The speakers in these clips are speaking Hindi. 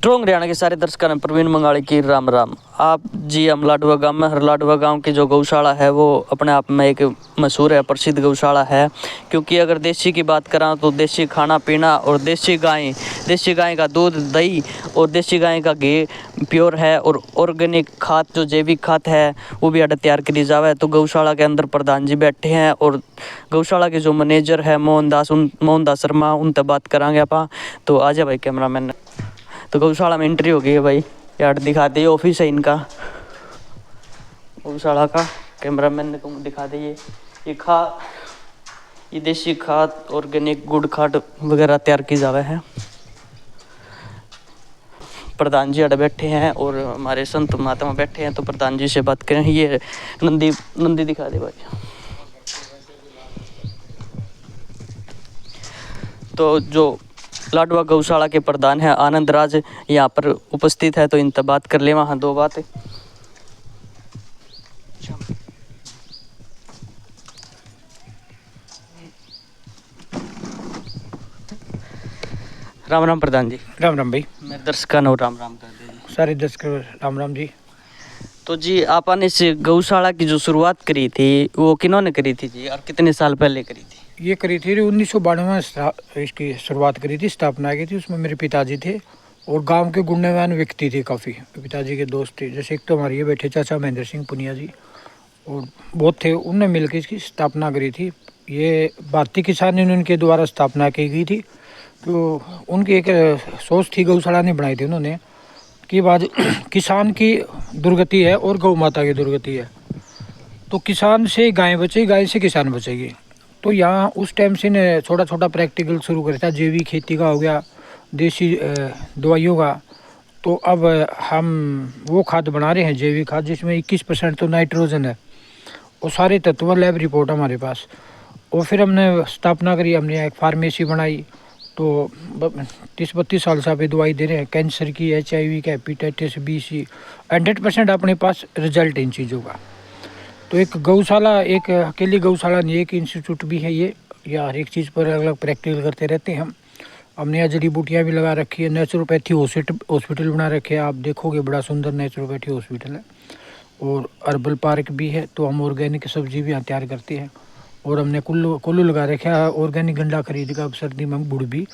स्ट्रॉन्ग हरियाणा के सारे दर्शकों ने प्रवीण मंगाड़ी की राम राम। आप जी हम लाडवा गांव में लाडवा गांव की जो गौशाला है वो अपने आप में एक मशहूर है, प्रसिद्ध गौशाला है। क्योंकि अगर देसी की बात करें तो देसी खाना पीना और देसी गाय का दूध दही और देसी गाय का घी प्योर है और ऑर्गेनिक खाद जो जैविक खाद है वो भी अड्डा तैयार करी जावे। तो गौशाला के अंदर प्रधान जी बैठे हैं और गौशाला के जो मैनेजर है मोहनदास शर्मा, उनसे बात करांगे आप। तो आ जाए भाई कैमरामैन। तो गौशाला में एंट्री हो गई है भाई, यार दिखाते, ये ऑफिस है इनका गौशाला का। कैमरामैन ने तुम दिखा दे ये देसी खाद ऑर्गेनिक गुड़ खाद वगैरह तैयार की जावे है। प्रधान जी अड़ बैठे हैं और हमारे संत महात्मा बैठे हैं। तो प्रधान जी से बात करें। ये नंदी दिखा दे भाई। तो जो लाडवा गौशाला के प्रधान है आनंद राज यहाँ पर उपस्थित है, तो इनसे बात कर ले वहाँ दो बात। राम राम प्रधान जी। राम राम भाई। मेरे दर्शकों ने राम राम कर दीजिए। सारे दर्शक राम राम जी। तो जी आपने इस गौशाला की जो शुरुआत करी थी वो किन्होंने करी थी जी, और कितने साल पहले करी थी? ये करी थी 1992 में इसकी शुरुआत करी थी, स्थापना की थी। उसमें मेरे पिताजी थे और गांव के गुण्यमान व्यक्ति थे, काफ़ी पिताजी के दोस्त थे। जैसे एक तो हमारे ये बैठे चाचा महेंद्र सिंह पुनिया जी और बहुत थे, उनने मिलकर इसकी स्थापना करी थी। ये भारतीय किसान यूनियन के द्वारा स्थापना की गई थी। तो उनकी एक सोच थी, गौशाला नहीं बनाई थी उन्होंने कि बाद किसान की दुर्गति है और गौ माता की दुर्गति है, तो किसान से गाय बचेगी, गाय से किसान बचेगी। तो यहाँ उस टाइम से ने छोटा छोटा प्रैक्टिकल शुरू करा था। जैविक खेती का हो गया, देसी दवाइयों का। तो अब हम वो खाद बना रहे हैं, जैविक खाद, जिसमें 21% तो नाइट्रोजन है और सारे तत्व लैब रिपोर्ट हमारे पास। और फिर हमने स्थापना करी, हमने एक फार्मेसी बनाई। तो 30-32 साल से आप दवाई दे रहे हैं, कैंसर की, HIV का, हेपेटाइटिस B, C, 100% अपने पास रिजल्ट इन चीज़ों का। तो एक गौशाला, एक अकेली गौशाला नहीं, एक इंस्टीट्यूट भी है ये। या हर एक चीज़ पर अलग अलग प्रैक्टिकल करते रहते हैं हम। हमने यहाँ जड़ी बूटियाँ भी लगा रखी है, नेचुरोपैथी हॉस्पिटल बना रखे हैं। आप देखोगे बड़ा सुंदर नेचुरोपैथी हॉस्पिटल है और अर्बल पार्क भी है। तो हम ऑर्गेनिक सब्जी भी यहाँ तैयार करते हैं और हमने कुल्लू लगा रखा है। ऑर्गेनिक गंडा खरीद कर अब सर्दी में हम गुड़ भी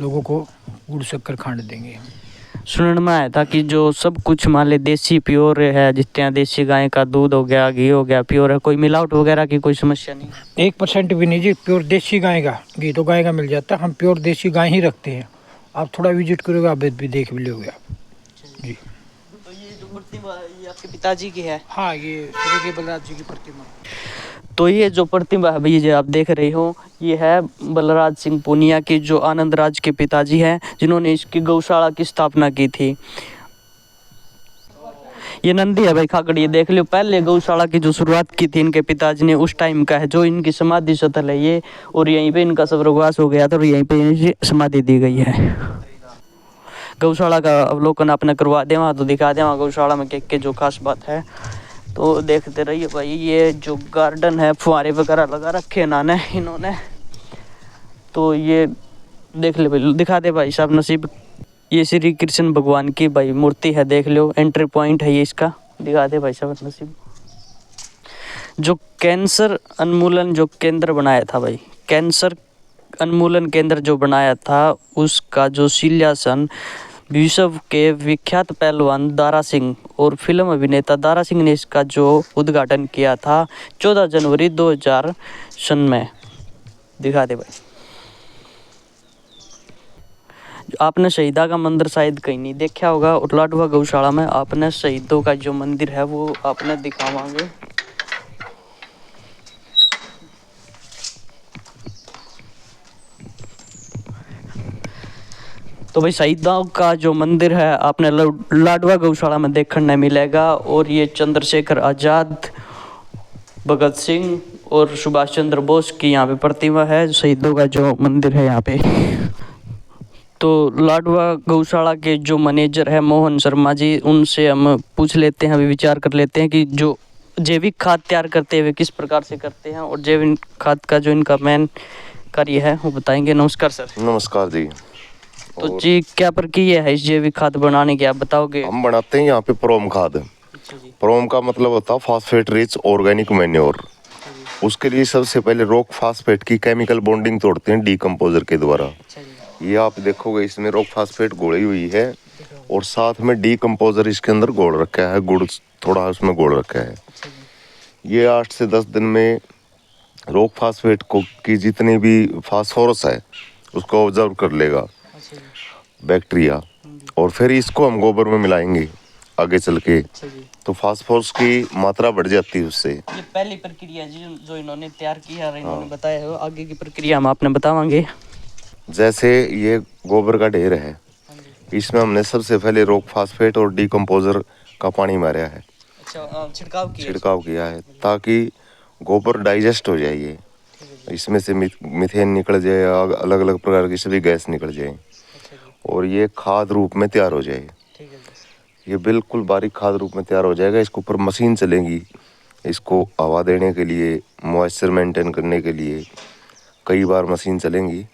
लोगों को गुड़ शक्कर खांड देंगे। सुनने में आया था कि जो सब कुछ मान ले देसी प्योर है, जिस तरह देसी गाय का दूध हो गया, घी हो गया, प्योर है, कोई मिलावट वगैरह की कोई समस्या नहीं? 1% भी नहीं जी। प्योर देसी गाय का घी तो गाय का मिल जाता है, हम प्योर देसी गाय ही रखते हैं। आप थोड़ा विजिट करोगे, आप भी देख भी लोगे आप जी। तो ये जो प्रतिमा ये आपके पिताजी की है? हाँ, ये श्री बलराज जी की प्रतिमा। तो ये जो प्रतिमा है भैया, जो आप देख रहे हो, ये है बलराज सिंह पूनिया की, जो आनंद राज के पिताजी हैं, जिन्होंने इसकी गौशाला की स्थापना की थी। ये नंदी है भाई खाकड़, ये देख लो। पहले गौशाला की जो शुरुआत की थी इनके पिताजी ने, उस टाइम का है, जो इनकी समाधि स्थल है ये। और यहीं पे इनका स्वर्गवास हो गया था और यहीं पे समाधि दी गई है। गौशाला का अवलोकन आपने करवा दे वहाँ, तो दिखा दे वहाँ गौशाला में के जो खास बात है। तो देखते रहिए भाई। ये जो गार्डन है, फुहारे वगैरह लगा रखे हैं नाने इन्होंने। तो ये देख ले भाई, दिखा दे भाई साहब नसीब। ये श्री कृष्ण भगवान की भाई मूर्ति है, देख लो। एंट्री पॉइंट है ये इसका, दिखा दे भाई साहब नसीब। जो कैंसर उन्मूलन जो केंद्र बनाया था भाई, कैंसर उन्मूलन केंद्र जो बनाया था, उसका जो शिलान्यास विश्व के विख्यात पहलवान दारा सिंह और फिल्म अभिनेता दारा सिंह ने इसका जो उद्घाटन किया था 14 जनवरी 2000 सन में। दिखा दे भाई। आपने शहीदा का मंदिर शायद कहीं नहीं देखा होगा, और लाडवा गौशाला में आपने शहीदों का जो मंदिर है वो आपने दिखावांगे। तो भाई शहीदों का जो मंदिर है आपने लाडवा गौशाला में देखने मिलेगा। और ये चंद्रशेखर आज़ाद, भगत सिंह और सुभाष चंद्र बोस की यहाँ पे प्रतिमा है, शहीदों का जो मंदिर है यहाँ पे। तो लाडवा गौशाला के जो मैनेजर है मोहन शर्मा जी, उनसे हम पूछ लेते हैं, अभी विचार कर लेते हैं कि जो जैविक खाद तैयार करते हुए किस प्रकार से करते हैं और जैविक खाद का जो इनका मेन कार्य है वो बताएंगे। नमस्कार सर। नमस्कार जी। तो और जी क्या प्रक्रिया है इस जैविक खाद बनाने की, आप बताओगे? हम बनाते हैं यहाँ पे प्रोम खाद। अच्छा जी। प्रोम का मतलब होता है फास्फेट रिच ऑर्गेनिक मैन्योर। उसके लिए सबसे पहले रॉक फास्फेट की केमिकल बॉन्डिंग तोड़ते हैं डीकम्पोजर के द्वारा। अच्छा जी। ये आप देखोगे इसमें रॉक फास्फेट घोली हुई है और साथ में डीकम्पोजर इसके अंदर घोल रखा है, गुड़ थोड़ा उसमें घोल रखा है। अच्छा जी। ये 8 से 10 दिन में रॉक फास्फेट को की जितनी भी फास्फोरस है उसको ऑब्जर्व कर लेगा अच्छा जी। बैक्टीरिया, और फिर इसको हम गोबर में मिलाएंगे आगे चल के, अच्छा जी। तो फास्फोरस की मात्रा बढ़ जाती है उससे। ये पहली प्रक्रिया जी जो इन्होंने तैयार की है और इन्होंने बताया है, आगे की प्रक्रिया हम आपने बतावांगे। जैसे ये गोबर का ढेर है, इसमें हमने सबसे पहले रॉक फास्फेट और डीकम्पोजर का पानी मारा है, अच्छा, छिड़काव किया है ताकि गोबर डाइजेस्ट हो जाए, ये इसमें से मीथेन निकल जाए, अलग अलग प्रकार की सभी गैस निकल जाए अच्छा जी। और ये खाद रूप में तैयार हो जाए। ठीक है जी। ये बिल्कुल बारीक खाद रूप में तैयार हो जाएगा। इसके ऊपर मशीन चलेगी, इसको हवा देने के लिए, मॉइस्चर मेंटेन करने के लिए कई बार मशीन चलेंगी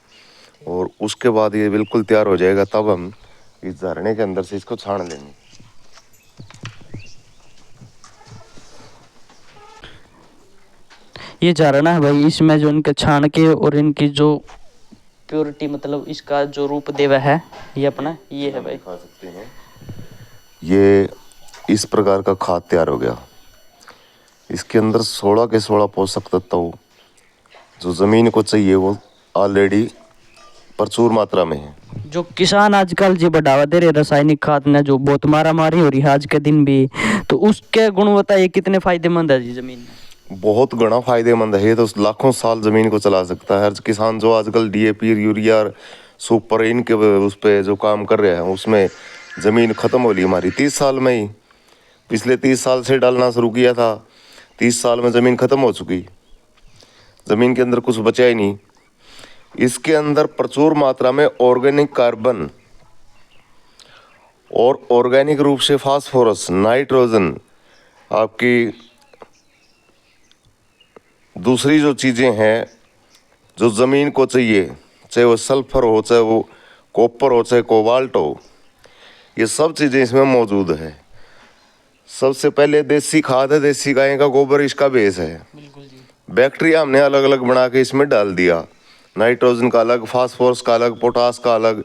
और उसके बाद ये बिल्कुल तैयार हो जाएगा। तब हम इस झरने के अंदर से इसको छान लेंगे। ये झरना है भाई, इसमें जो इनके छान के और इनकी जो प्योरिटी मतलब इसका जो रूप देवा है ये अपना ये है भाई। दिखा सकते हैं, ये इस प्रकार का खाद तैयार हो गया। इसके अंदर 16 के 16 पोषक तत्व जो जमीन को चाहिए वो ऑलरेडी प्रचुर मात्रा में है। जो किसान आजकल जो बढ़ावा दे रहे रासायनिक खाद ने, जो बहुत मारामारी हो रही है आज के दिन भी, तो उसके गुणवत्ता ये कितने फायदेमंद है जी जमीन में? बहुत घना फायदेमंद है। ये तो लाखों साल जमीन को चला सकता है। हर किसान जो आजकल डीएपी, यूरिया, सुपर इनके उस पे जो काम कर रहे हैं उसमें ज़मीन ख़त्म हो ली हमारी 30 साल में ही। पिछले 30 साल से डालना शुरू किया था, 30 साल में ज़मीन ख़त्म हो चुकी, ज़मीन के अंदर कुछ बचा ही नहीं। इसके अंदर प्रचुर मात्रा में ऑर्गेनिक कार्बन और ऑर्गेनिक रूप से फास्फोरस, नाइट्रोजन, आपकी दूसरी जो चीज़ें हैं जो ज़मीन को चाहिए, चाहे वो सल्फर हो, चाहे वो कॉपर हो, चाहे कोबाल्ट हो, ये सब चीज़ें इसमें मौजूद है। सबसे पहले देसी खाद है, देसी गाय का गोबर इसका बेस है। बिल्कुल जी। बैक्टीरिया हमने अलग अलग बना के इसमें डाल दिया, नाइट्रोजन का अलग, फास्फोरस का अलग, पोटास का अलग।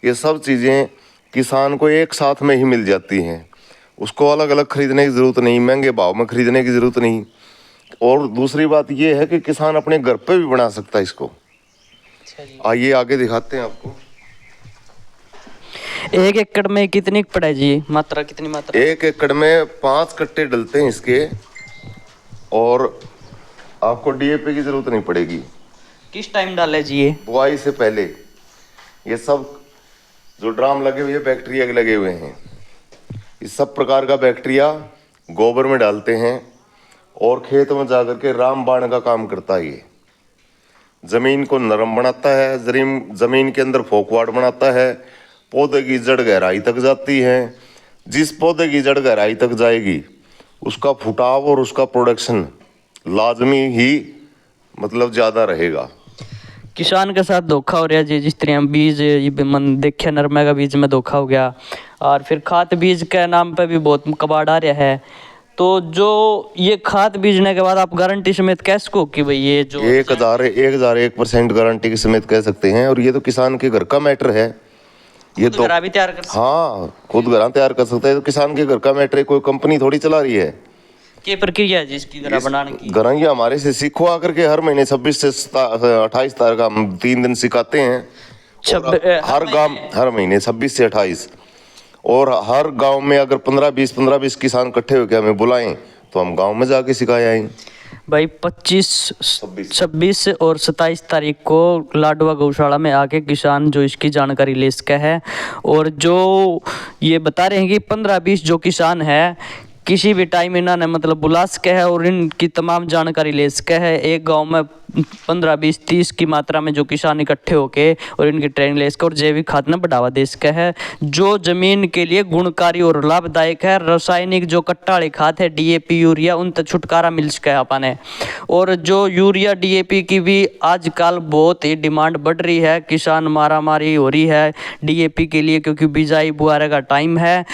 ये सब चीज़ें किसान को एक साथ में ही मिल जाती हैं, उसको अलग अलग खरीदने की ज़रूरत नहीं, महंगे भाव में खरीदने की ज़रूरत नहीं। और दूसरी बात ये है कि किसान अपने घर पे भी बना सकता है इसको। अच्छा जी। आइए आगे दिखाते हैं आपको। 1 एकड़ में कितनी पड़े जी, मात्रा कितनी मात्रा? 1 एकड़ में 5 कट्टे डलते हैं इसके, और आपको डीएपी की जरूरत नहीं पड़ेगी। किस टाइम डाले जी ये? बुआई से पहले। ये सब जो ड्राम लगे हुए बैक्टीरिया के लगे हुए हैं, इस सब प्रकार का बैक्टीरिया गोबर में डालते हैं और खेत में जाकर के रामबाण का काम करता है। ये जमीन को नरम बनाता है, जमीन के अंदर फोकवाड़ बनाता है, पौधे की जड़ गहराई तक जाती है। जिस पौधे की जड़ गहराई तक जाएगी उसका फुटाव और उसका प्रोडक्शन लाजमी ही मतलब ज़्यादा रहेगा। किसान के साथ धोखा हो रहा है जी, जिस तरह हम बीज ये मन देखे नरमे का बीज में धोखा हो गया, और फिर खाद बीज के नाम पे भी बहुत कबाड़ आ रहा है। तो जो ये खाद बीजने के बाद आप गारंटी समेत कह सको कि भाई ये जो 1001% गारंटी के समेत कह सकते हैं। और ये तो किसान के घर का मैटर है। ये तो घरा भी तैयार कर सकते? हाँ, खुद घर तैयार कर सकता है। तो किसान के घर का मैटर है, कोई कंपनी थोड़ी चला रही है। क्या प्रक्रिया है जिसकी घरा बनाने की? घरंगिया हमारे से सीखो आकर के। हर महीने 26 से 28 तारीख का हम 3 दिन सिखाते हैं। हर महीने 26 से 28। और हर गांव में अगर 15-20 किसान इकट्ठे होकर हमें बुलाएं तो हम गांव में जाके सिखाए आएं। भाई 25, 26 और 27 तारीख को लाडवा गौशाला में आके किसान जो इसकी जानकारी ले सके है। और जो ये बता रहे हैं कि 15-20 जो किसान है किसी भी टाइम इन्होंने मतलब बुला सके है और इनकी तमाम जानकारी ले सके है। एक गांव में 15, 20, 30 की मात्रा में जो किसान इकट्ठे होके और इनकी ट्रेनिंग ले सके और जैविक खाद न बढ़ावा दे सके है, जो जमीन के लिए गुणकारी और लाभदायक है। रासायनिक जो कट्टाड़ी खाद है डीएपी यूरिया, उन तक छुटकारा मिल सका है अपने। और जो यूरिया डीएपी की भी आजकल बहुत ही डिमांड बढ़ रही है, किसान मारामारी हो रही है डीएपी के लिए, क्योंकि बिजाई बुआरे का टाइम है।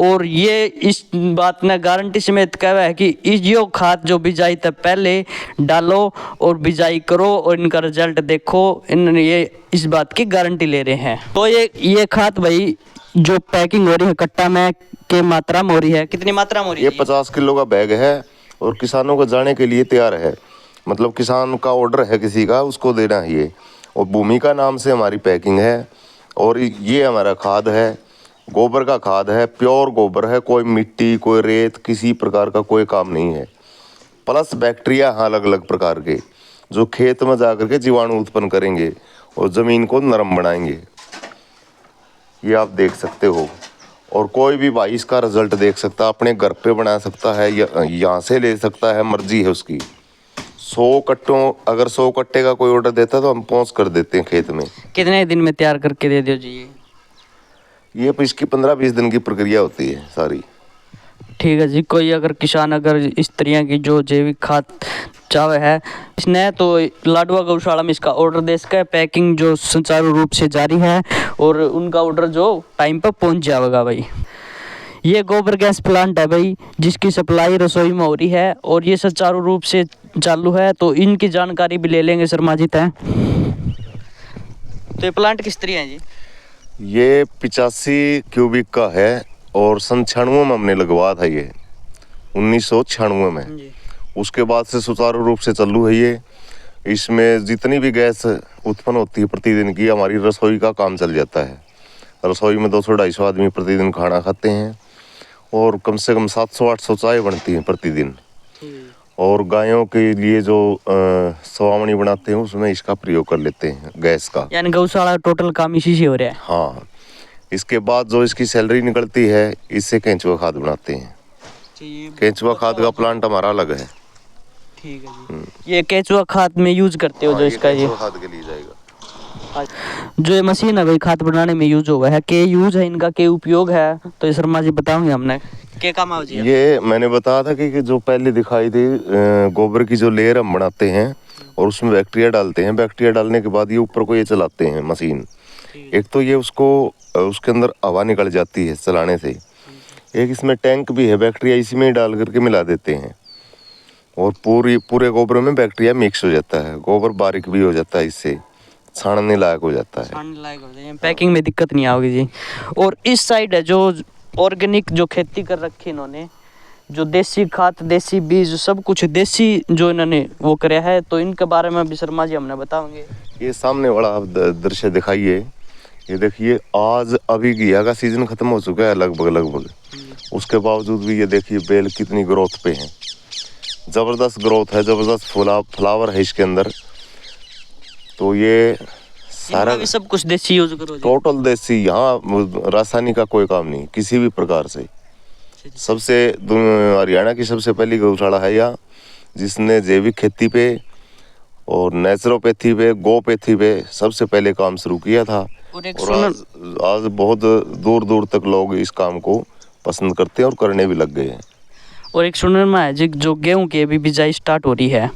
और ये इस बात ने गारंटी समेत कहा है कि यो खाद जो बिजाई तक पहले डालो और बिजाई करो और इनका रिजल्ट देखो, इन ये इस बात की गारंटी ले रहे हैं। तो ये खाद भाई जो पैकिंग हो रही है कट्टा में के मात्रा में हो रही है, कितनी मात्रा में हो रही ये है? 50 किलो का बैग है और किसानों को जाने के लिए तैयार है। मतलब किसान का ऑर्डर है किसी का, उसको देना है ये। और भूमिका नाम से हमारी पैकिंग है। और ये हमारा खाद है, गोबर का खाद है, प्योर गोबर है, कोई मिट्टी कोई रेत किसी प्रकार का कोई काम नहीं है। प्लस बैक्टीरिया हाँ अलग अलग प्रकार के जो खेत में जाकर के जीवाणु उत्पन्न करेंगे और ज़मीन को नरम बनाएंगे, ये आप देख सकते हो। और कोई भी भाई इसका रिजल्ट देख सकता है, अपने घर पे बना सकता है या यहाँ से ले सकता है, मर्जी है उसकी। 100 कट्टों अगर 100 कट्टे का कोई ऑर्डर देता है तो हम पहुँच कर देते हैं खेत में। कितने दिन में तैयार करके दे दो जी? ये इसकी 15-20 दिन की प्रक्रिया होती है सारी। ठीक है जी। कोई अगर किसान अगर इस तरह की जो जैविक खाद चाहे है इसने, तो लाडवा गौशाला में इसका ऑर्डर दे सके। पैकिंग जो सुचारू रूप से जारी है और उनका ऑर्डर जो टाइम पर पहुंच जाएगा भाई। ये गोबर गैस प्लांट है भाई, जिसकी सप्लाई रसोई में हो रही है और ये सुचारू रूप से चालू है। तो इनकी जानकारी भी ले लेंगे शर्मा जी तय। तो ये प्लांट किस तरह है जी? ये 85 क्यूबिक का है और सन 96 में हमने लगवाया था ये, 1996 में। उसके बाद से सुचारू रूप से चालू है ये। इसमें जितनी भी गैस उत्पन्न होती है प्रतिदिन की, हमारी रसोई का काम चल जाता है। रसोई में 200-250 आदमी प्रतिदिन खाना खाते हैं और कम से कम 700-800 चाय बनती है प्रतिदिन। और गायों के लिए जो सवावनी बनाते हैं उसमें इसका प्रयोग कर लेते हैं गैस का। यानी गौशाला टोटल काम इसी से हो रहा है। हाँ, इसके बाद जो इसकी सैलरी निकलती है इससे केंचुआ खाद बनाते हैं। केंचुआ खाद का प्लांट हमारा अलग है। ठीक है जी। ये केंचुआ खाद में यूज करते हो जो इसका ये खाद के लिए जाएगा। जो ये मशीन है भाई खाद बनाने में यूज होगा है, के यूज है इनका, के उपयोग है, तो ये शर्मा जी बताओगे हमने के काम आओ जी? ये मैंने बताया था कि जो पहले दिखाई थी गोबर की जो लेयर हम बनाते हैं और उसमें बैक्टीरिया डालते हैं। बैक्टीरिया डालने के बाद ये ऊपर को ये चलाते हैं मशीन। एक तो ये उसको उसके अंदर हवा निकल जाती है चलाने से, एक इसमें टैंक भी है, बैक्टीरिया इसी में ही डाल करके मिला देते हैं और पूरे गोबर में बैक्टीरिया मिक्स हो जाता है। गोबर बारीक भी हो जाता है, इससे छानने लायक हो जाता है। छानने लायक हो जाए, पैकिंग में दिक्कत नहीं आओगी जी। और इस साइड है जो ऑर्गेनिक जो खेती कर रखी इन्होंने, जो देसी खाद देसी बीज सब कुछ देसी जो इन्होंने वो कराया है, तो इनके बारे में भी शर्मा जी हमने बताओगे। ये सामने वाला आप दृश्य दिखाइए, ये देखिए आज अभी घिया का सीजन खत्म हो चुका है लगभग। उसके बावजूद भी ये देखिए बेल कितनी ग्रोथ पे है, जबरदस्त ग्रोथ है, जबरदस्त फ्लावर है इसके अंदर। तो ये सारा भी सब कुछ देसी यूज करो, टोटल देसी, यहाँ रासायनिक का कोई काम नहीं किसी भी प्रकार से। सबसे हरियाणा की सबसे पहली गौशाला है यहाँ जिसने जैविक खेती पे और नेचुरोपैथी पे गोपैथी पे सबसे पहले काम शुरू किया था। और आज बहुत दूर दूर तक लोग इस काम को पसंद करते हैं और करने भी लग गए हैं। और एक सुनने में है जी जो गेहूं की अभी बिजाई स्टार्ट हो रही है,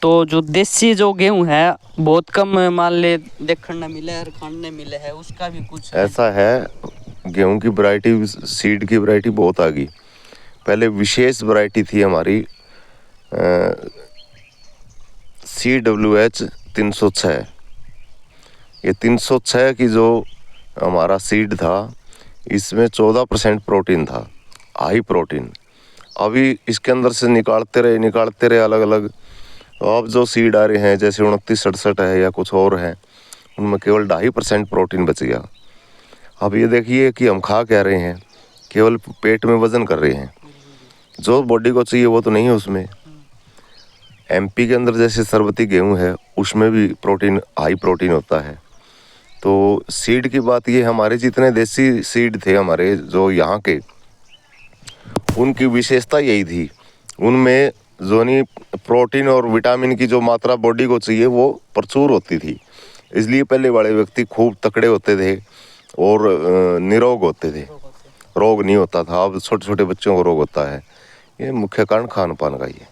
तो जो देसी जो गेहूं है बहुत कम मान ले देखने मिले और खाने मिले है, उसका भी कुछ ऐसा है। गेहूं की वैरायटी, सीड की वैरायटी बहुत आ गई। पहले विशेष वैरायटी थी हमारी CWH 306। ये 306 की जो हमारा सीड था इसमें 14% प्रोटीन था, हाई प्रोटीन। अभी इसके अंदर से निकालते रहे अलग अलग। अब जो सीड आ रहे हैं जैसे 2967 है या कुछ और है, उनमें केवल 2.5% प्रोटीन बच गया। अब ये देखिए कि हम खा क्या रहे हैं, केवल पेट में वजन कर रहे हैं, जो बॉडी को चाहिए वो तो नहीं है उसमें। MP के अंदर जैसे सरबती गेहूं है उसमें भी प्रोटीन, हाई प्रोटीन होता है। तो सीड की बात ये, हमारे जितने देसी सीड थे हमारे जो यहाँ के, उनकी विशेषता यही थी, उनमें जोनी प्रोटीन और विटामिन की जो मात्रा बॉडी को चाहिए वो प्रचुर होती थी। इसलिए पहले वाले व्यक्ति खूब तकड़े होते थे और निरोग होते थे, रोग नहीं होता था। अब छोटे छोटे बच्चों को रोग होता है, ये मुख्य कारण खान पान का ही है।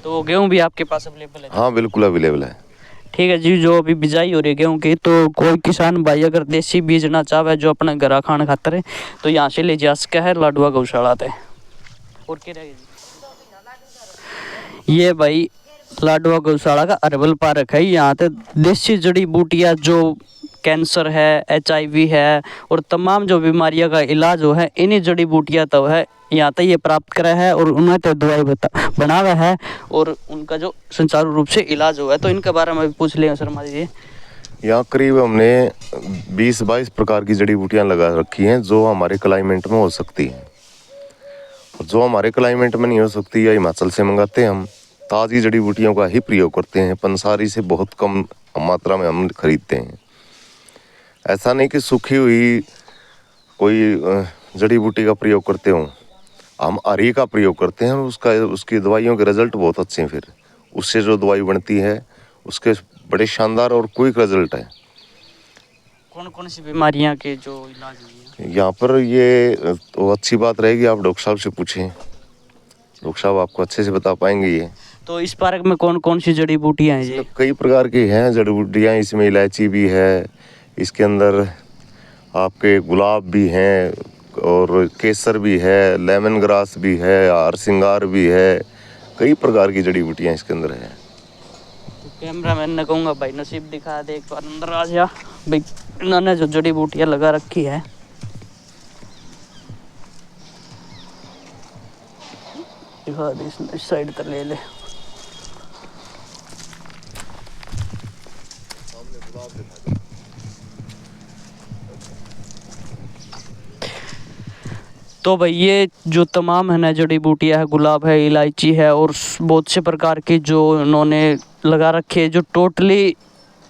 तो गेहूं भी आपके पास अवेलेबल है? हाँ बिल्कुल अवेलेबल है। ठीक है जी। जो अभी बिजाई हो रही है गेहूं की, तो कोई किसान भाई अगर देसी बीजना चाहे जो अपने घर खान खातर है तो यहाँ से ले जा सकता है लाडवा गौशाला ते। और क्या रहेगी जी? ये भाई लाडवा गौशाला का अरबल पार्क है। यहाँ पे देसी जड़ी बूटियाँ जो कैंसर है, HIV है और तमाम जो बीमारियों का इलाज हो है इन्हीं जड़ी बूटियाँ तो है यहाँ तक ये प्राप्त करा है और उन्हें तो दवाई बना हुआ है और उनका जो सुचारू रूप से इलाज हुआ है। तो इनके बारे में भी पूछ लें शर्मा जी। यहाँ करीब हमने 20-22 प्रकार की जड़ी बूटियाँ लगा रखी हैं जो हमारे क्लाइमेट में हो सकती हैं, और जो हमारे क्लाइमेट में नहीं हो सकती या हिमाचल से मंगाते हैं हम ताज़ी जड़ी बूटियों का ही प्रयोग करते हैं। पंसारी से बहुत कम मात्रा में हम खरीदते हैं। ऐसा नहीं कि सूखी हुई कोई जड़ी बूटी का प्रयोग करते हों, हम अरी का प्रयोग करते हैं और उसकी दवाइयों के रिजल्ट बहुत अच्छे हैं। फिर उससे जो दवाई बनती है उसके बड़े शानदार और क्विक रिजल्ट है। कौन कौन सी बीमारियां के जो इलाज हुई है यहाँ पर? ये तो अच्छी बात रहेगी, आप डॉक्टर साहब से पूछें, डॉक्टर साहब आपको अच्छे से बता पाएंगे ये। तो इस पार्क में कौन कौन सी जड़ी बूटियां हैं जी? कई प्रकार की हैं जड़ी बूटियाँ, इसमें इलायची भी है, इसके अंदर आपके गुलाब भी हैं और केसर भी है, लेमन ग्रास भी है, हार सिंगार भी है, कई प्रकार की जड़ी बूटियाँ इसके अंदर है। तो कैमरा मैन ने कहूँगा भाई नसीब दिखा दे, एक बार अंदर आ जा भाई। इन्होंने जो जड़ी बूटियाँ लगा रखी है दिखा दे, इस साइड तक ले ले। तो भाई ये जो तमाम है ना जड़ी बूटियाँ है, गुलाब है, इलायची है और बहुत से प्रकार की जो उन्होंने लगा रखी है जो टोटली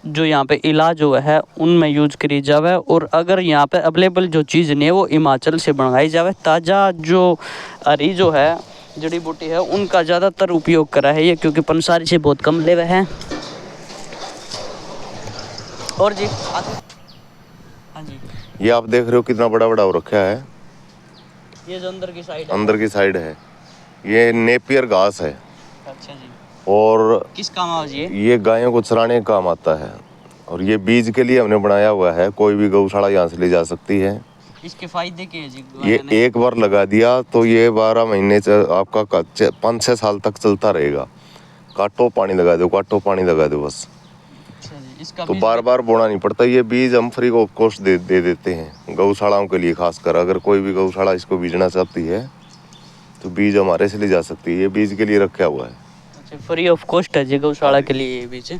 जो यहाँ पे इलाज हुआ है उनमें यूज करी जावे। और अगर यहाँ पे अवेलेबल जो चीज़ नहीं है वो हिमाचल से बनवाई जावे। ताज़ा जो हरी जो है जड़ी बूटी है उनका ज़्यादातर उपयोग करा है ये, क्योंकि पंसारी से बहुत कम लेवे हैं। और जी हाँ जी, ये आप देख रहे हो कितना बड़ा बड़ा हो रखा है। ये जो अंदर की साइड है, अंदर की साइड है, ये नेपियर घास है। अच्छा जी। और किस काम आ ये गायों को चराने का काम आता है और ये बीज के लिए हमने बनाया हुआ है। कोई भी गौशाला यहाँ से ले जा सकती है। इसके फायदे क्या है जी? ये एक बार लगा दिया तो ये 12 महीने आपका 5-6 साल तक चलता रहेगा। काटो पानी लगा दो, काटो पानी लगा दो बस। अच्छा जी। इसका तो बार बार बोना नहीं पड़ता। ये बीज हम फ्री ऑफ कॉस्ट दे देते हैं गौशालाओं के लिए। खासकर अगर कोई भी गौशाला इसको बीजना चाहती है तो बीज हमारे से ले जा सकती है। ये बीज के लिए रखा हुआ है। अच्छा, फ्री ऑफ कॉस्ट है जी गौशाला के लिए ये बीज।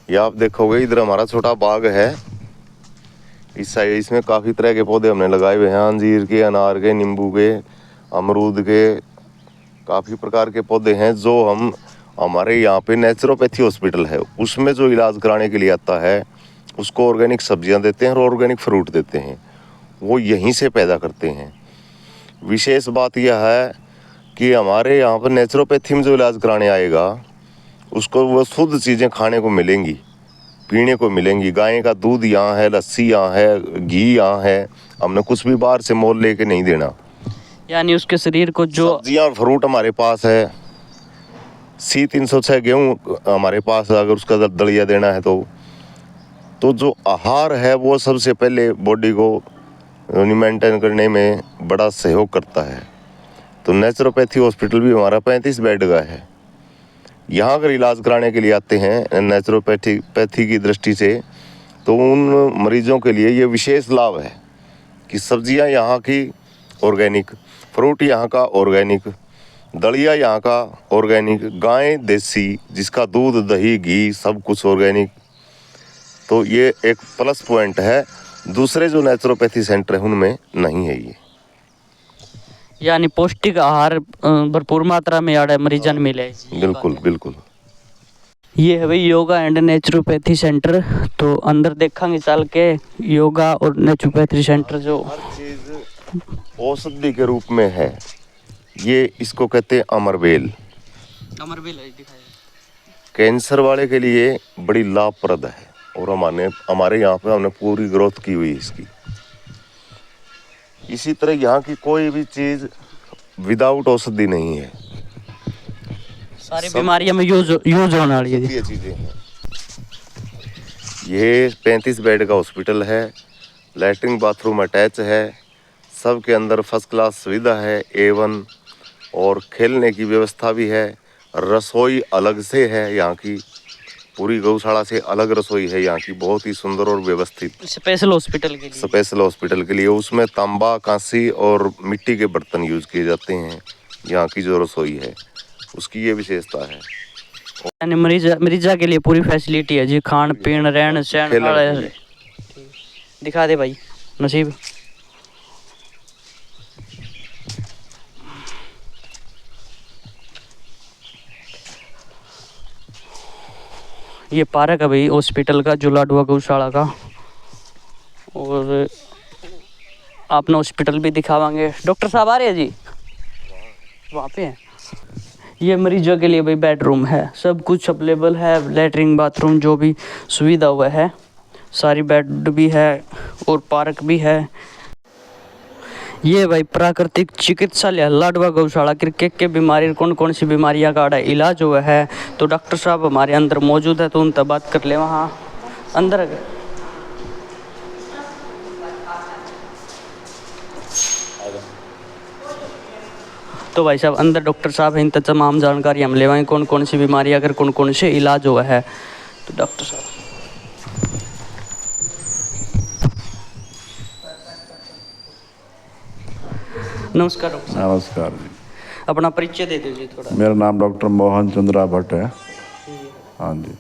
ये आप देखोगे इधर हमारा छोटा बाग है, इस साइड इसमें काफ़ी तरह के पौधे हमने लगाए हुए हैं। अंजीर के, अनार के, नींबू के, अमरूद के, काफ़ी प्रकार के पौधे हैं जो हम हमारे यहाँ पे नेचुरोपैथी हॉस्पिटल है उसमें जो इलाज कराने के लिए आता है उसको ऑर्गेनिक सब्जियां देते हैं और ऑर्गेनिक फ्रूट देते हैं, वो यहीं से पैदा करते हैं। विशेष बात यह है कि हमारे यहाँ पर नेचुरोपैथी में जो इलाज कराने आएगा उसको वो शुद्ध चीज़ें खाने को मिलेंगी, पीने को मिलेंगी। गाय का दूध यहाँ है, लस्सी यहाँ है, घी यहाँ है। हमने कुछ भी बाहर से मोल लेके नहीं देना। यानी उसके शरीर को जो सब्जियाँ और फ्रूट हमारे पास है। C306 गेहूँ हमारे पास, अगर उसका दलिया देना है तो जो आहार है वो सबसे पहले बॉडी को मेंटेन करने में बड़ा सहयोग करता है। तो नेचुरोपैथी हॉस्पिटल भी हमारा 35 बेड का है। यहाँ अगर इलाज कराने के लिए आते हैं नेचुरोपैथी की दृष्टि से तो उन मरीजों के लिए ये विशेष लाभ है कि सब्जियाँ यहाँ की ऑर्गेनिक, फ्रूट यहाँ का ऑर्गेनिक, दलिया यहाँ का ऑर्गेनिक, गाय देसी जिसका दूध, दही, घी सब कुछ ऑर्गेनिक। तो ये एक प्लस पॉइंट है, दूसरे जो नेचुरोपैथी सेंटर है उनमें नहीं है ये। यानी पौष्टिक आहार भरपूर मात्रा में आड़े मरीजन मिले। बिल्कुल बिल्कुल। ये है भाई योगा एंड नेचुरोपैथी सेंटर। तो अंदर देखेंगे चल के योगा और नेचुरोपैथी सेंटर जो हर चीज़ औषधि के रूप में है। ये इसको कहते हैं अमरबेल। अमरबेल दिखाया। कैंसर वाले के लिए बड़ी लाभप्रद है और हमारे यहाँ पे हमने पूरी ग्रोथ की हुई है इसकी। इसी तरह यहाँ की कोई भी चीज विदाउट औषधि नहीं है, सारी बीमारियों में यूज होने वाली है ये चीजें हैं। ये 35 बेड का हॉस्पिटल है, लैट्रिन बाथरूम अटैच है, सबके अंदर फर्स्ट क्लास सुविधा है A1, और खेलने की व्यवस्था भी है। रसोई अलग से है, यहाँ की पूरी गौशाला से अलग रसोई है यहाँ की, बहुत ही सुंदर और व्यवस्थित। स्पेशल हॉस्पिटल के लिए, स्पेशल हॉस्पिटल के लिए उसमें तांबा, कांसी और मिट्टी के बर्तन यूज किए जाते हैं। यहाँ की जो रसोई है उसकी ये विशेषता है। यानी मरीजा के लिए पूरी फैसिलिटी है जी, खान पीन रहन सहन। दिखा दे भाई नसीब। ये पार्क है भाई हॉस्पिटल का, जुलाडुआ गौशाला का, और आपने हॉस्पिटल भी दिखावांगे। डॉक्टर साहब आ रहे हैं जी, वहाँ पे है। ये मरीजों के लिए भाई बेडरूम है, सब कुछ अवेलेबल है, लैट्रिन बाथरूम जो भी सुविधा हुआ है सारी, बेड भी है और पार्क भी है। ये भाई प्राकृतिक चिकित्सालय लाडवा गौशाला, क्रिकेट के बीमारी, कौन कौन सी बीमारियां का इलाज हुआ है, तो डॉक्टर साहब हमारे अंदर मौजूद है, तो उनसे बात कर ले। वहाँ अंदर तो भाई साहब अंदर डॉक्टर साहब हैं, इन तमाम जानकारी हम लेवाएं, कौन कौन सी बीमारी, अगर कौन कौन से इलाज हुआ है। तो डॉक्टर साहब नमस्कार। डॉक्टर साहब नमस्कार जी, अपना परिचय दे दीजिए थोड़ा। मेरा नाम डॉक्टर मोहन चंद्रा भट्ट है। हाँ जी।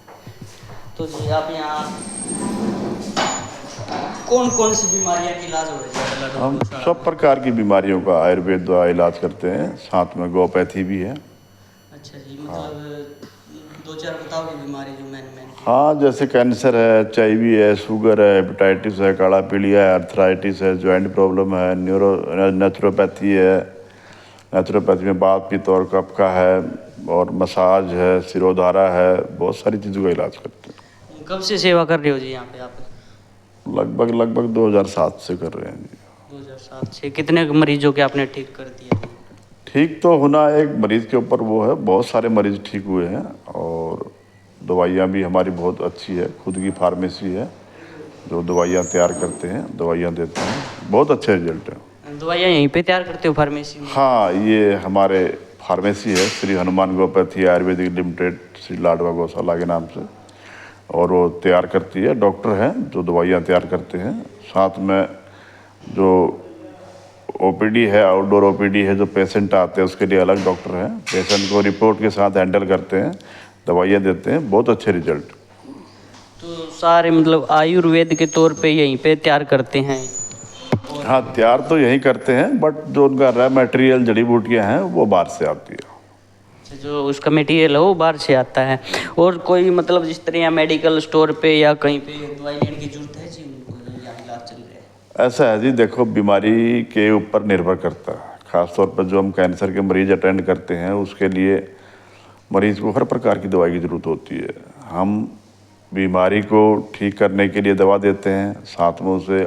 तो जी आप यहाँ कौन कौन सी बीमारियाँ का इलाज हो रहा है? हम सब प्रकार की बीमारियों का आयुर्वेद द्वारा इलाज करते हैं, साथ में गोपैथी भी है। अच्छा जी, मतलब दो चार बताओ की बीमारी जो मैंने हाँ, जैसे कैंसर है, HIV है, शुगर है, हेपेटाइटिस है, काला पीलिया है, अर्थराइटिस है, जॉइंट प्रॉब्लम है, नेचुरोपैथी है। नेचुरोपैथी में बात पित्त और कफ का है, और मसाज है, सिरोधारा है, बहुत सारी चीज़ों का इलाज करते हैं। कब से सेवा कर रहे हो जी यहाँ पे आप? लगभग 2007 से कर रहे हैं जी। 2007 से कितने मरीजों के आपने ठीक कर दिया? ठीक तो होना एक मरीज़ के ऊपर वो है, बहुत सारे मरीज़ ठीक हुए हैं, और दवाइयाँ भी हमारी बहुत अच्छी है, खुद की फार्मेसी है जो दवाइयाँ तैयार करते हैं, दवाइयाँ देते हैं, बहुत अच्छे रिजल्ट है। दवाइयाँ यहीं पे तैयार करते हो फार्मेसी में? हाँ, ये हमारे फार्मेसी है श्री हनुमान गोपैथी आयुर्वेदिक लिमिटेड, श्री लाडवा गौशाला के नाम से, और वो तैयार करती है। डॉक्टर हैं जो दवाइयाँ तैयार करते हैं, साथ में जो OPD है, आउटडोर OPD है, जो पेशेंट आते हैं उसके लिए अलग डॉक्टर हैं, पेशेंट को रिपोर्ट के साथ हैंडल करते हैं, दवाइयाँ देते हैं, बहुत अच्छे रिजल्ट। तो सारे मतलब आयुर्वेद के तौर पे यहीं पे तैयार करते हैं? हाँ, तैयार तो यहीं करते हैं, बट जो उनका रॉ मटेरियल जड़ी बूटियाँ हैं वो बाहर से आती है। जो उसका मटेरियल है वो बाहर से आता है। और कोई मतलब जिस तरह मेडिकल स्टोर पे या कहीं पे दवाई लेने की जरूरत है जी उनको, या इलाज चल रहा है? ऐसा है जी, देखो बीमारी के ऊपर निर्भर करता है। ख़ासतौर पर जो हम कैंसर के मरीज अटेंड करते हैं उसके लिए मरीज़ को हर प्रकार की दवाई की ज़रूरत होती है। हम बीमारी को ठीक करने के लिए दवा देते हैं, साथ में उसे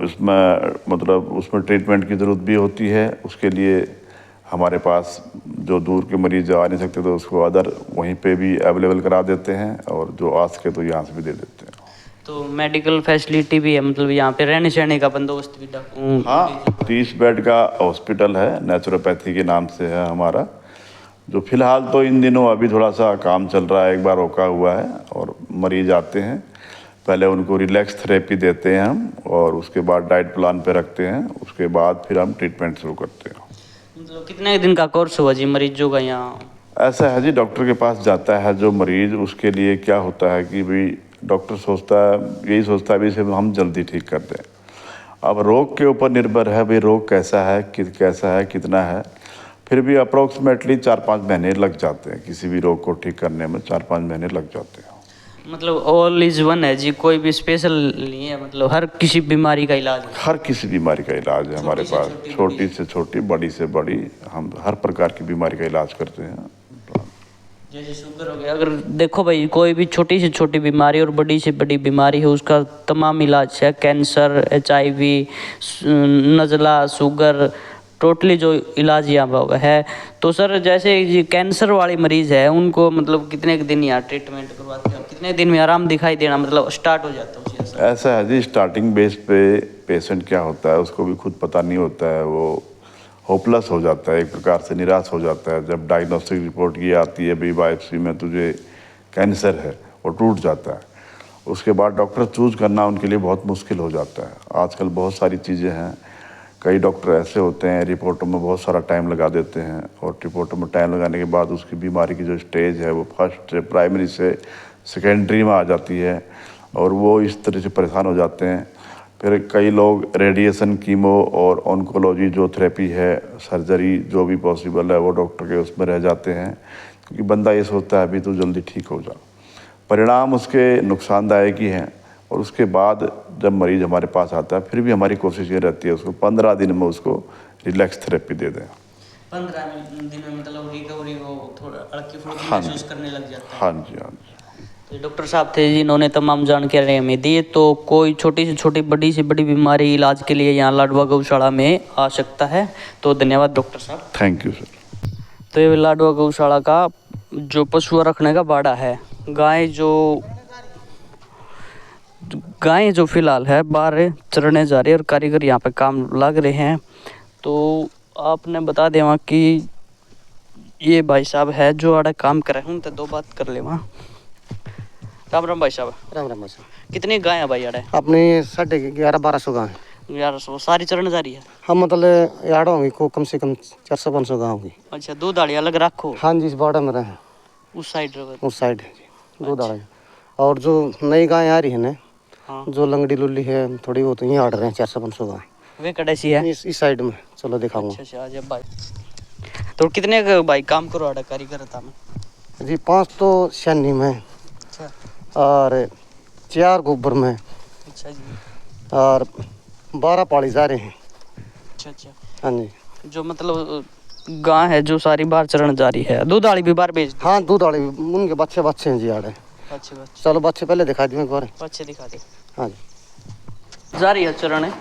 उसमें ट्रीटमेंट की ज़रूरत भी होती है। उसके लिए हमारे पास जो दूर के मरीज़ आ नहीं सकते तो उसको अदर वहीं पे भी अवेलेबल करा देते हैं, और जो आ सके तो यहाँ से भी दे देते हैं। तो मेडिकल फैसिलिटी भी है, मतलब यहाँ पे रहने सहने का बंदोबस्त भी? हाँ, 30 बेड का हॉस्पिटल है, नेचुरोपैथी के नाम से है हमारा, जो फिलहाल तो इन दिनों अभी थोड़ा सा काम चल रहा है, एक बार रोका हुआ है, और मरीज आते हैं, पहले उनको रिलैक्स थेरेपी देते हैं हम, और उसके बाद डाइट प्लान पे रखते हैं, उसके बाद फिर हम ट्रीटमेंट शुरू करते हैं। मतलब कितने दिन का कोर्स हुआ जी मरीजों का यहाँ? ऐसा है जी, डॉक्टर के पास जाता है जो मरीज, उसके लिए क्या होता है कि भाई डॉक्टर यही सोचता है भी इसे हम जल्दी ठीक कर दें। अब रोग के ऊपर निर्भर है भाई, रोग कैसा है, कितना है, फिर भी अप्रोक्सीमेटली 4-5 महीने लग जाते हैं। किसी भी रोग को ठीक करने में 4-5 महीने लग जाते हैं। मतलब ऑल इज वन है जी, कोई भी स्पेशल नहीं है, मतलब हर किसी बीमारी का इलाज है। हर किसी बीमारी का इलाज है हमारे पास, छोटी से छोटी, बड़ी से बड़ी, हम हर प्रकार की बीमारी का इलाज करते हैं। जैसे शुगर हो गया, अगर देखो भाई कोई भी छोटी से छोटी बीमारी और बड़ी से बड़ी बीमारी है उसका तमाम इलाज है। कैंसर, HIV, नज़ला, शुगर, टोटली जो इलाज यहाँ पर है। तो सर जैसे ये कैंसर वाले मरीज़ है उनको मतलब कितने दिन यहाँ ट्रीटमेंट करवाते हैं, कितने दिन में आराम दिखाई देना मतलब स्टार्ट हो जाता है उसी असर? ऐसा है जी, स्टार्टिंग बेस पे पेशेंट क्या होता है उसको भी खुद पता नहीं होता है, वो होपलेस हो जाता है, एक प्रकार से निराश हो जाता है। जब डायग्नोस्टिक रिपोर्ट ये आती है भाई बायोप्सी में तुझे कैंसर है, वो टूट जाता है। उसके बाद डॉक्टर चूज करना उनके लिए बहुत मुश्किल हो जाता है। आजकल बहुत सारी चीज़ें हैं, कई डॉक्टर ऐसे होते हैं रिपोर्टों में बहुत सारा टाइम लगा देते हैं, और रिपोर्टों में टाइम लगाने के बाद उसकी बीमारी की जो स्टेज है वो फर्स्ट से, प्राइमरी से सेकेंडरी में आ जाती है, और वो इस तरह से परेशान हो जाते हैं। फिर कई लोग रेडिएशन, कीमो और ऑन्कोलॉजी जो थेरेपी है, सर्जरी जो भी पॉसिबल है वो डॉक्टर के उसमें रह जाते हैं, क्योंकि बंदा ये सोचता है अभी तो जल्दी ठीक हो जा। परिणाम उसके नुकसानदायक ही हैं। और उसके बाद जब मरीज़ हमारे पास आता है फिर भी हमारी कोशिश ये रहती है उसको 15 दिन में उसको रिलैक्स थेरेपी दे दें। 15 दिन में मतलब रिकवरी हो, थोड़ा हल्की फुल्की हाँ महसूस करने लग जाता है। हाँ जी, हाँ जी। तो डॉक्टर साहब थे जिन्होंने तमाम जानकारी हमें दी। तो कोई छोटी से छोटी, बड़ी से बड़ी बीमारी इलाज के लिए यहाँ लाडवा गौशाला में आ सकता है। तो धन्यवाद डॉक्टर साहब। Thank you sir. तो ये लाडवा गौशाला का जो पशु रखने का बाड़ा है, गायें जो फिलहाल है बाहर चरने जा रही है और कारीगर यहाँ पे काम लग रहे हैं। तो आपने बता दें वहाँ कि ये भाई साहब है जो आड़ा काम कर रहे हैं, उनसे 2 बात कर ले वहाँ। राम राम भाई साहब। राम राम साहब। कितनी गाय है भाई आड़े? अपने 11,500 गाँव है। यार वो सारी चरण जा रही है? हम मतलब यार्ड होंगी को कम से कम 400-500 गाँव होगी। अच्छा, दूध आड़ी अलग रखो? हाँ जी, इस बाड़ा में रहे उस साइड उस साइड है जी, 2 दाड़े। और जो नई गाय आ रही है ना, हाँ, जो लंगड़ी लुल्ली है थोड़ी बहुत यहाँ आड़ रहे हैं 400-500 गाँव वे कड़ैसी है इस साइड में। चलो दिखाऊंगा। अच्छा अच्छा, जब भाई तो कितने भाई काम करो आड़ा कारीगर था में? जी 5 तो शनी में अच्छा और 4 गोबर में अच्छा जी, और 12 पाली जा रहे हैं। अच्छा अच्छा। हाँ जी। जो मतलब गाय है जो सारी बाहर चरण जा रही है, दूध आड़ी भी बाहर बेच दी? हाँ, दूध वाले उनके बच्चे हैं जी आड़े। अच्छे बच्चे, चलो बच्चे पहले दिखा दिए एक बार। बच्चे दिखा दे। हाँ जी। जा रही है चरण है,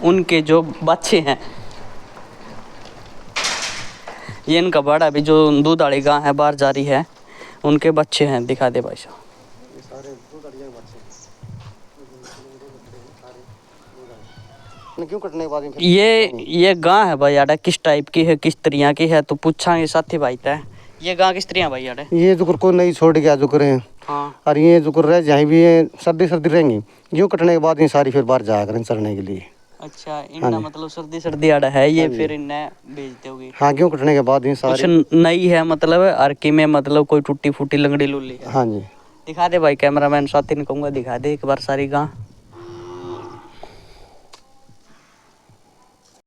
उनके जो बच्चे हैं, ये इनका बड़ा भी जो दूध आड़ी गाय है बाहर जा रही है, उनके बच्चे हैं। दिखा दे भाई साहब। क्यों कटने के बाद में फिर ये गाय है भाई आड़ा, किस टाइप की है, किस तरह की है, तो पूछांगे साथी भाई तय। ये गाय किस तरह भाई आड़े? ये जुकर को नहीं छोड़ गया जुकर है। हाँ, और ये जुकर रह जहाँ भी ये सर्दी रहेंगी, यूँ कटने के बाद ये सारी फिर बाहर जाया करें चरने के लिए। अच्छा, इनका मतलब सर्दी आड़ा है ये, फिर इन्हें बेचते होगी? हाँ, क्यों कटने के बाद ये कुछ सारी नई है मतलब अर्की में, मतलब कोई टूटी फूटी लंगड़ी लुल्ली है? हाँ जी। दिखा दे भाई, कैमरामैन साथी ने कहूँगा दिखा दे एक बार सारी गाय।